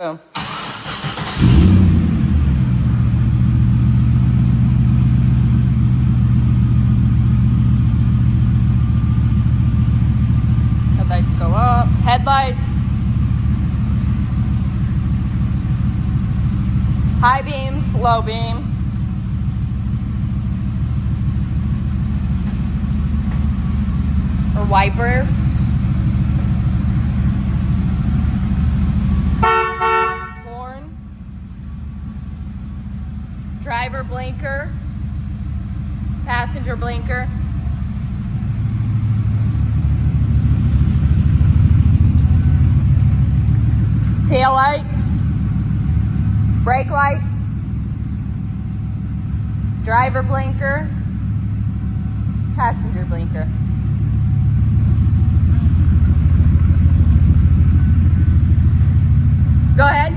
Boom. Headlights go up. Headlights. High beams, low beams. Or wipers. Horn. Driver blinker. Passenger blinker. Tail lights. Brake lights. Driver blinker. Passenger blinker. Go ahead.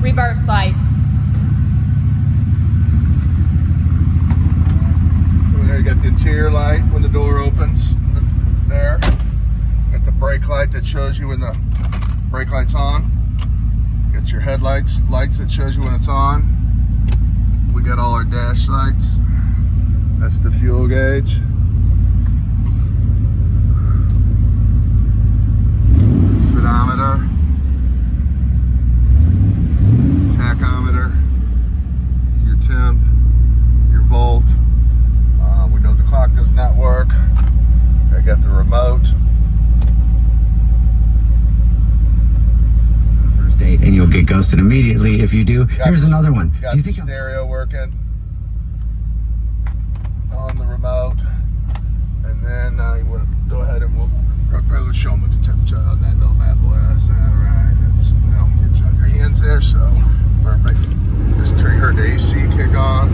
Reverse lights. There you got the interior light when the door opens. There. Got the brake light that shows you when the brake light's on. Got your headlights, lights that shows you when it's on. We got all our dash lights. That's the fuel gauge. Speedometer. Tachometer. Your temp. Your volt. We know the clock does not work. I got the remote. First date, and you'll get ghosted immediately if you do. Here's another one. Got Do you the think stereo working on the remote, and then you want to go ahead and we'll show them what the temperature on that little bad boy is. All right, it's on your hands there, so perfect. Just heard the AC kick on.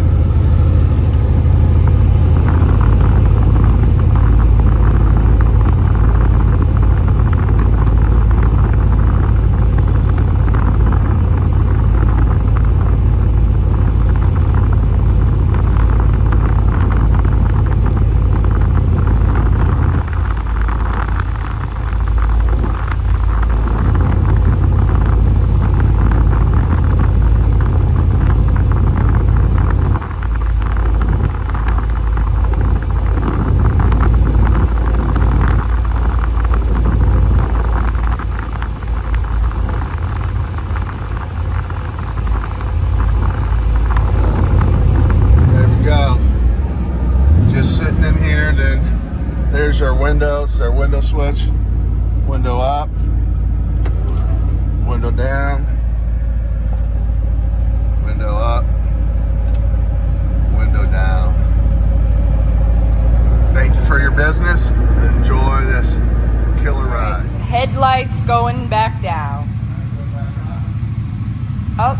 There's our windows, our window switch. Window up, window down, window up, window down. Thank you for your business. Enjoy this killer ride. Headlights going back down. Up.